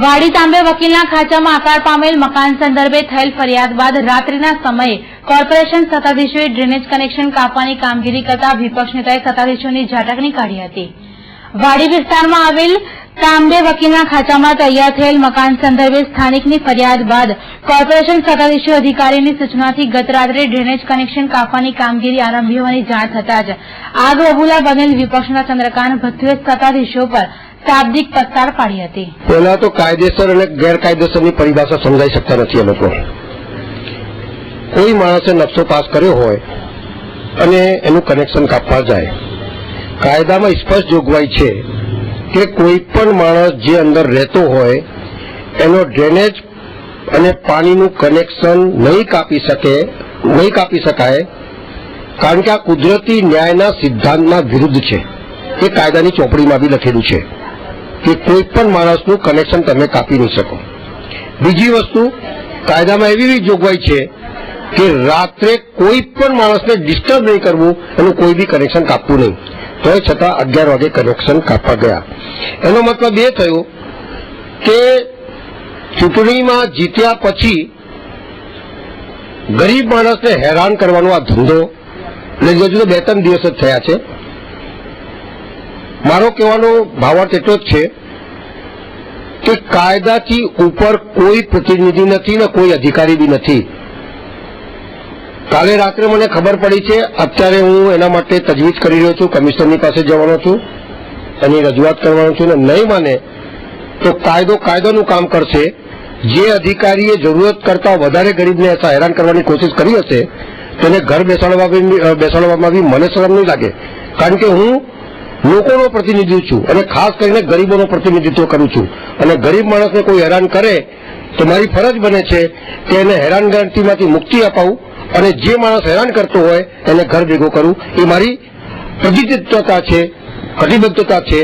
વાડી તાંબે વકીલના ખાંચામાં આકાર પામેલ મકાન સંદર્ભે થયેલ ફરિયાદ બાદ રાત્રિના સમયે કોર્પોરેશન સત્તાધીશોએ ડ્રેનેજ કનેક્શન કાપવાની કામગીરી કરતા વિપક્ષ નેતાએ સત્તાધીશોની ઝાટકણી કાઢી હતી। વાડી વિસ્તારમાં આવેલ તાંબે વકીલના ખાંચામાં તૈયાર થયેલ મકાન સંદર્ભે સ્થાનિકની ફરિયાદ બાદ કોર્પોરેશન સત્તાધીશો અધિકારીની સૂચનાથી ગત રાત્રે ડ્રેનેજ કનેક્શન કાપવાની કામગીરી આરંભી હોવાની જાણ થતાં જ આગ બબૂલા બનેલ વિપક્ષના ચંદ્રકાંત ભથ્થુએ સત્તાધીશો પર શાબ્દિક પસ્તાર પાડી હતી। પહેલા તો કાયદેસર અને ગેરકાયદેસરની પરિભાષા સમજાઈ શકતા નથી। એ લોકો કોઈ માણસે નકશો પાસ કર્યો હોય અને એનું કનેક્શન કાપવા જાય, કાયદામાં સ્પષ્ટ જોગવાઈ છે કે કોઈ પણ માણસ જે અંદર રહેતો હોય એનો ડ્રેનેજ અને પાણીનું કનેક્શન નહીં કાપી શકાય, કારણ કે આ કુદરતી ન્યાયના સિદ્ધાંતના વિરુદ્ધ છે। એ કાયદાની ચોપડીમાં બી લખેલું છે કે કોઈ પણ માણસનું કનેક્શન તમે કાપી નહીં શકો। બીજી વસ્તુ, કાયદામાં એવી જોગવાઈ છે કે રાત્રે કોઈ પણ માણસને ડિસ્ટર્બ નહીં કરવું, એનું કોઈ બી કનેક્શન કાપવું નહીં। તો છતાં 11 વાગે કનેક્શન કાપવા ગયા। એનો મતલબ એ થયો કે ચૂંટણીમાં જીત્યા પછી ગરીબ માણસને હેરાન કરવાનો આ ધંધો, એટલે હજુ તો 2-3 દિવસ જ થયા છે। મારો કહેવાનો ભાવાર્થ એટલો જ છે કે કાયદાથી ઉપર કોઈ પ્રતિનિધિ નથી ને કોઈ અધિકારી બી નથી। કાલે રાત્રે મને ખબર પડી છે, અત્યારે હું એના માટે તજવીજ કરી રહ્યો છું, કમિશનરની પાસે જવાનો છું, એની રજૂઆત કરવાનો છું, ને નહીં માને તો કાયદોનું કામ કરશે। જે અધિકારીએ જરૂરત કરતા વધારે ગરીબને હેરાન કરવાની કોશિશ કરી હશે તેને ઘર બેસાડવામાં બી મને શરમ નહીં લાગે, કારણ કે હું લોકોનો પ્રતિનિધિ છું અને ખાસ કરીને ગરીબોનું પ્રતિનિધિત્વ કરું છું। અને ગરીબ માણસને કોઈ હેરાન કરે તો મારી ફરજ બને છે કે એને હેરાનગતિમાંથી મુક્તિ અપાવું અને જે માણસ હેરાન કરતો હોય એને ઘર ભેગો કરું। એ મારી પ્રતિનિધિત્વતા છે, કટિબદ્ધતા છે।